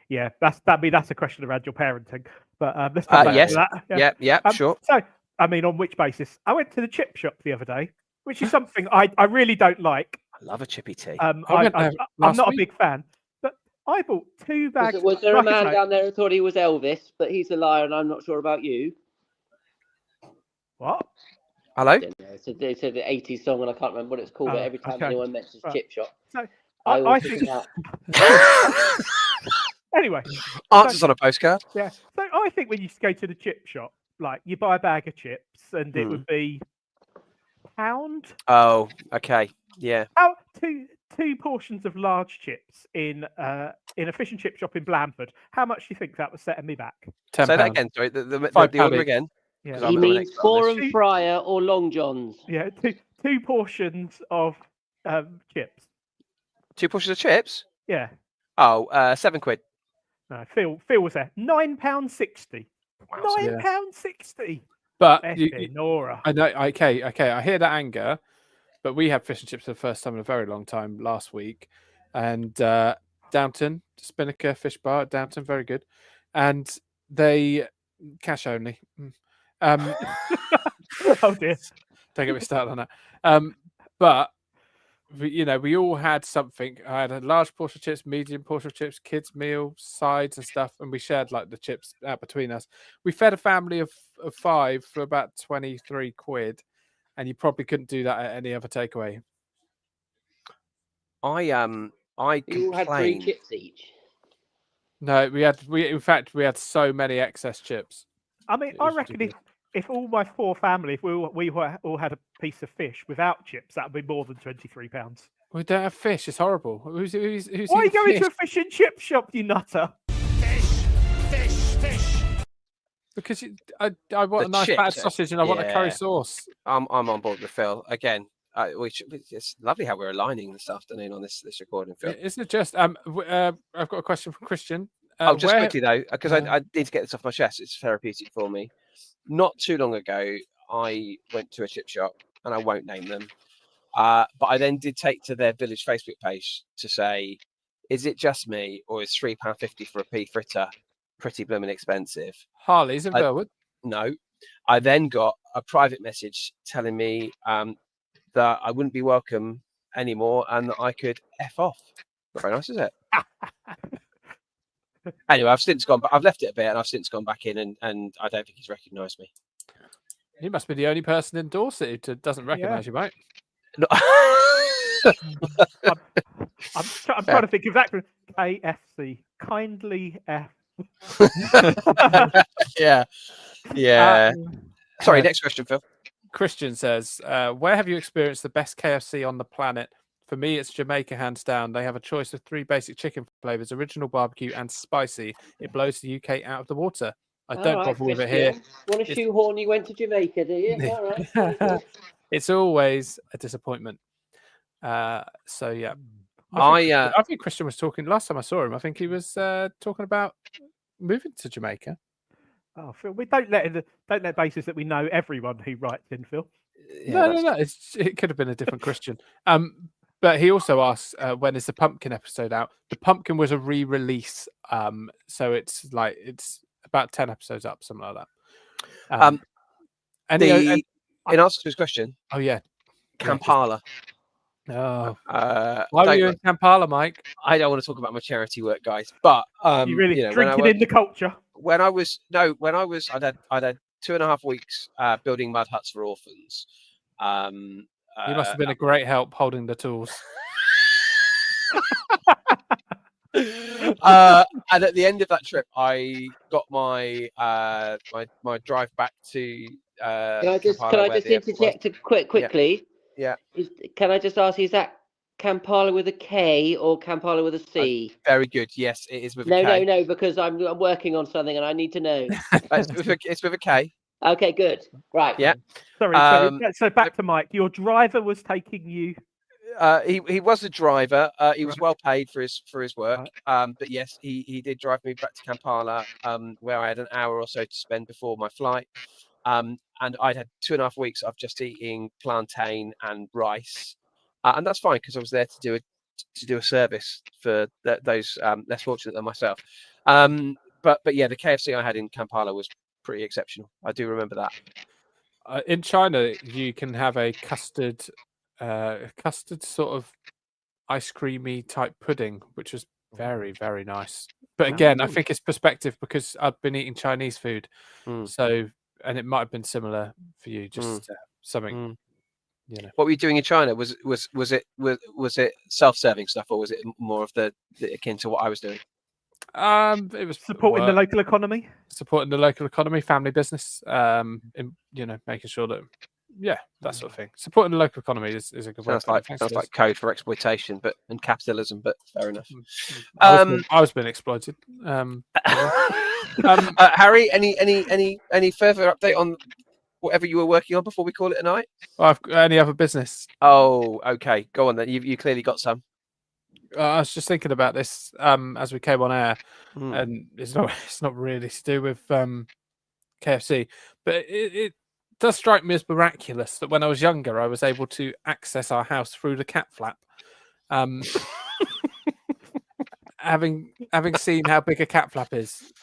Yeah, that's a question around your parenting. But let's come back to that. Yeah, sure. So, I mean, on which basis? I went to the chip shop the other day, which is something I really don't like. I love a chippy tea. I'm not a big fan, but I bought 2 bags. Was there a man down there who thought he was Elvis, but he's a liar, and I'm not sure about you? What? Hello? It's an 80s song, and I can't remember what it's called, but every time anyone mentions chip shop, so I think... Anyway. Answers on a postcard. Yeah. So I think when you go to the chip shop, like you buy a bag of chips and it would be £1. Oh, okay. Yeah. Two portions of large chips in a fish and chip shop in Blandford. How much do you think that was setting me back? £10. Say that again, sorry. The order again. Yeah. He means Forum Fryer or Long John's. Yeah, two portions of chips. 2 portions of chips? Yeah. Oh, £7. No, Phil was there. £9.60. Wow, £9.60. But Nora. I know. Okay. I hear that anger, but we had fish and chips for the first time in a very long time last week, and Downton Spinnaker Fish Bar at Downton, very good, and they cash only. Oh dear! Don't get me started on that. But we all had something. I had a large portion of chips, medium portion of chips, kids' meal, sides and stuff, and we shared like the chips out between us. We fed a family of 5 for about £23, and you probably couldn't do that at any other takeaway. You all had 3 chips each. No, we had so many excess chips. I mean, I reckon if all my 4 family, if we all had a piece of fish without chips, that would be more than £23. We don't have fish. It's horrible. Who's Why are you going to a fish and chip shop, you nutter? Fish. Because I want a nice fat sausage and I want a curry sauce. I'm on board with Phil again. It's lovely how we're aligning this afternoon on this recording, Phil. Isn't it just? I've got a question from Christian. Just quickly though, because I need to get this off my chest. It's therapeutic for me. Not too long ago, I went to a chip shop, and I won't name them. But I then did take to their village Facebook page to say, is it just me, or is £3.50 for a pea fritter pretty blooming expensive? Harley's in Burwood. No. I then got a private message telling me that I wouldn't be welcome anymore and that I could F off. Not very nice, is it? Anyway, I've left it a bit and I've since gone back in and I don't think he's recognised me. You must be the only person in Dorset who doesn't recognise you, mate. No. I'm trying to think of that. KFC, kindly F. Yeah. Sorry, next question, Phil. Christian says, where have you experienced the best KFC on the planet? For me, it's Jamaica, hands down. They have a choice of 3 basic chicken flavors, original, barbecue, and spicy. It blows the UK out of the water. I don't bother with it here. Want to shoehorn you went to Jamaica, do you? All right. It's always a disappointment. So, yeah. I think Christian was talking, last time I saw him, I think he was talking about moving to Jamaica. Oh, Phil, we don't let basis that we know everyone who writes in, Phil. Yeah, no. It could have been a different Christian. But he also asks, when is the Pumpkin episode out? The Pumpkin was a re-release, so it's about 10 episodes up, something like that. In answer to his question, oh yeah, Kampala. Oh, why were you in Kampala, Mike? I don't want to talk about my charity work, guys, but you really drinking in the culture. I'd had 2.5 weeks building mud huts for orphans. You must have been a great help holding the tools. And at the end of that trip, I got my my drive back to. Can I just interject quickly? Yeah. Can I just ask, is that Kampala with a K or Kampala with a C? Very good. Yes, it is with a K. No, because I'm working on something and I need to know. It's with a K. Okay, good. Right. Yeah. Sorry. So back to Mike. Your driver was taking you. He was a driver. He was well paid for his work. But yes, he did drive me back to Kampala, where I had an hour or so to spend before my flight. and I'd had 2.5 weeks of just eating plantain and rice, and that's fine because I was there to do a service for those less fortunate than myself. But yeah, the KFC I had in Kampala was pretty exceptional. I do remember that. In China, you can have a custard sort of ice creamy type pudding, which was very, very nice. But again, I think it's perspective because I've been eating Chinese food, so and it might have been similar for you, just something. You know. What were you doing in China? Was it self-serving stuff, or was it more of the akin to what I was doing? It was Supporting the local economy. Supporting the local economy, family business. Making sure that, that sort of thing. Supporting the local economy is a good word. Sounds like code for exploitation, and capitalism. But fair enough. I was being exploited. Harry, any further update on whatever you were working on before we call it a night? Any other business? Oh, okay. Go on then. You clearly got some. I was just thinking about this as we came on air, and it's not really to do with KFC, but it does strike me as miraculous that when I was younger, I was able to access our house through the cat flap. Having seen how big a cat flap is,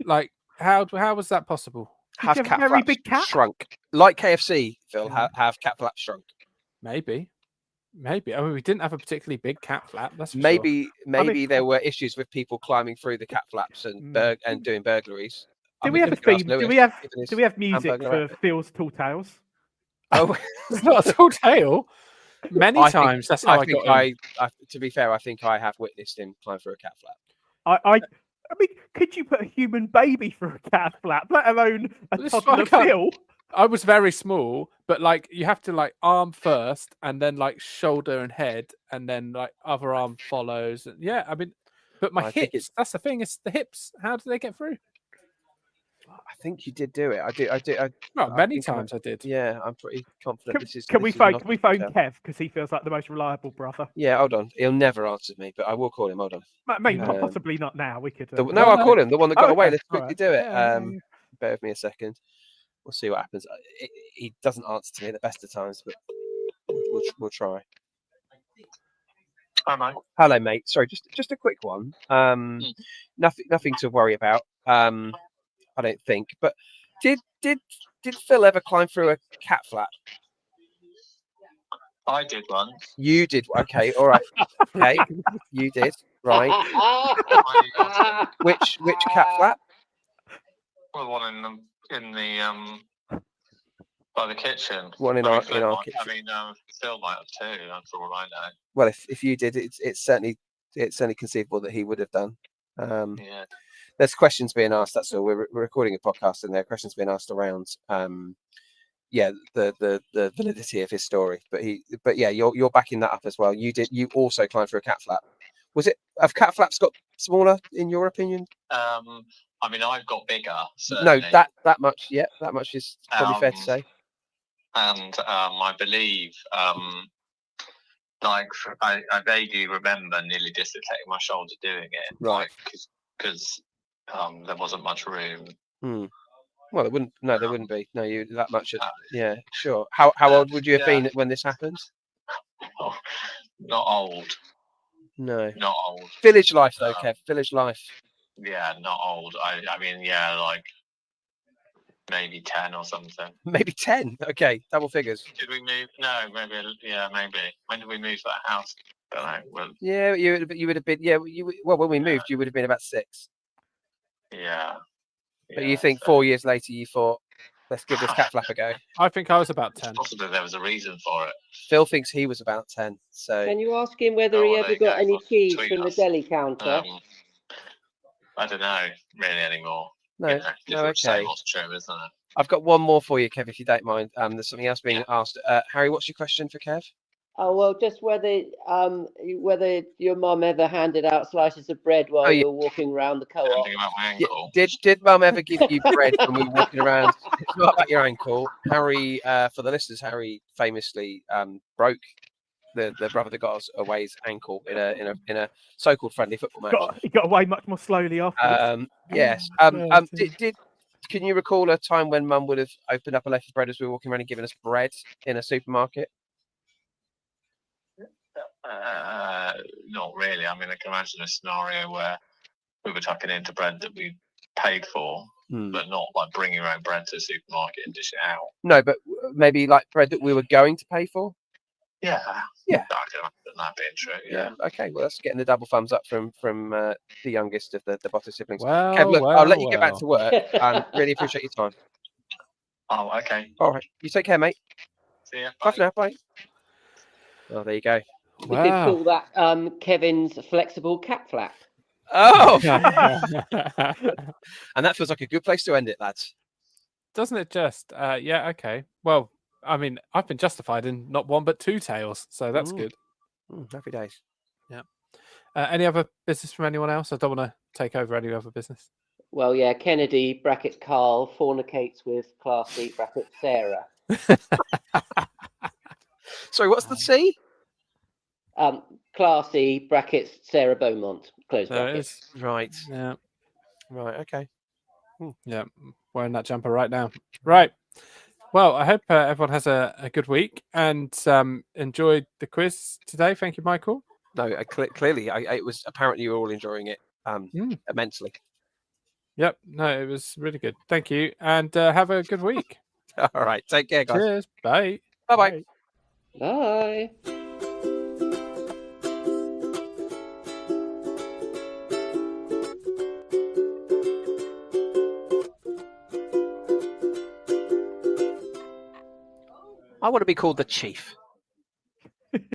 like how was that possible? Have cat flaps big cat? Shrunk like KFC? Phil, have cat flaps shrunk? Maybe. I mean, we didn't have a particularly big cat flap. That's maybe there were issues with people climbing through the cat flaps and doing burglaries. Do we have a theme? Do we have music for Phil's Tall Tales? Oh, it's not a tall tale. Many times. That's how I got. To be fair, I think I have witnessed him climb through a cat flap. I mean, could you put a human baby through a cat flap, let alone a toddler Phil? I was very small, but like you have to like arm first, and then like shoulder and head, and then like other arm follows. Yeah, I mean, but my hips—that's the thing. It's the hips. How do they get through? I think you did do it. I did. Many times I did. Yeah, I'm pretty confident. Can we phone Kev because he feels like the most reliable brother? Yeah, hold on. He'll never answer me, but I will call him. Hold on. Maybe possibly not now. We could. No, I'll call him. The one that got away. Let's quickly do it. Bear with me a second. We'll see what happens. He doesn't answer to me at the best of times, but we'll try. Hi, mate. Hello, mate. Sorry, just a quick one. Nothing to worry about. I don't think. But did Phil ever climb through a cat flap? I did once. You did. Okay. All right. Okay. You did. Right. Which cat flap? Well, one in the by the kitchen. One in our kitchen. I mean, Phil might have too. That's all I know. Well, if you did, it's certainly conceivable that he would have done. Yeah. There's questions being asked. That's all. We're recording a podcast, and there are questions being asked around. The validity of his story. But yeah, you're backing that up as well. You also climbed through a cat flap. Have cat flaps got smaller in your opinion? I mean, I've got bigger. Certainly. No, that much. Yeah, that much is probably fair to say. And I believe, I vaguely remember nearly dislocating my shoulder doing it. Right. Because there wasn't much room. Well, there wouldn't be. No, you that much. Yeah, sure. How old would you have been when this happened? Oh, not old. No. Not old. Village life, though, Kev. Village life. Yeah, not old. I mean, yeah, like maybe 10 or something. Maybe 10. Okay, double figures. Did we move? No, maybe. Yeah, maybe. When did we move to that house? Don't know. Well, yeah, you would have been. Yeah, when we moved, you would have been about 6. Yeah. But you think 4 years later, you thought, let's give this cat flap a go? I think I was about 10. Possibly there was a reason for it. Phil thinks he was about 10. So can you ask him whether he ever got any cheese from the deli counter? I don't know really anymore. No, okay. What's true, isn't it? I've got one more for you, Kev, if you don't mind. There's something else being asked. Harry, what's your question for Kev? Oh well, just whether your mum ever handed out slices of bread while you were walking around the co-op. Did mum ever give you bread when we were walking around? It's not about your ankle, Harry. For the listeners, Harry famously broke the brother that got us away's ankle in a so-called friendly football match. He got away much more slowly after. Yes. can you recall a time when Mum would have opened up a loaf of bread as we were walking around and given us bread in a supermarket? Not really. I mean, I can imagine a scenario where we were tucking into bread that we paid for, but not like bringing your own bread to the supermarket and dish it out. No, but maybe like bread that we were going to pay for. Yeah. Yeah. I can imagine that being true. Yeah. Okay. Well, that's getting the double thumbs up from the youngest of the Botter siblings. Well, Kev, look, I'll let you get back to well. work. Really appreciate your time. Oh, okay. All right. You take care, mate. See ya. Bye for now. Bye. Oh, there you go. We could call that Kevin's flexible cat flap. Oh, and that feels like a good place to end it, lads. Doesn't it just? Yeah, okay. Well, I mean, I've been justified in not one but two tails, so that's good. Happy days. Yeah. Any other business from anyone else? I don't want to take over any other business. Well, yeah, Kennedy brackets Carl fornicates with Classy brackets Sarah. Sorry, what's the C? Classy brackets Sarah Beaumont. Close There it brackets. is. Right. Yeah. Right. Okay. Yeah. Wearing that jumper right now. Right. Well, I hope everyone has a good week and enjoyed the quiz today. Thank you, Michael. No, clearly, it was apparently you were all enjoying it immensely. Yep. No, it was really good. Thank you, and have a good week. All right. Take care, guys. Cheers. Bye. Bye-bye. Bye. I want to be called the Chief.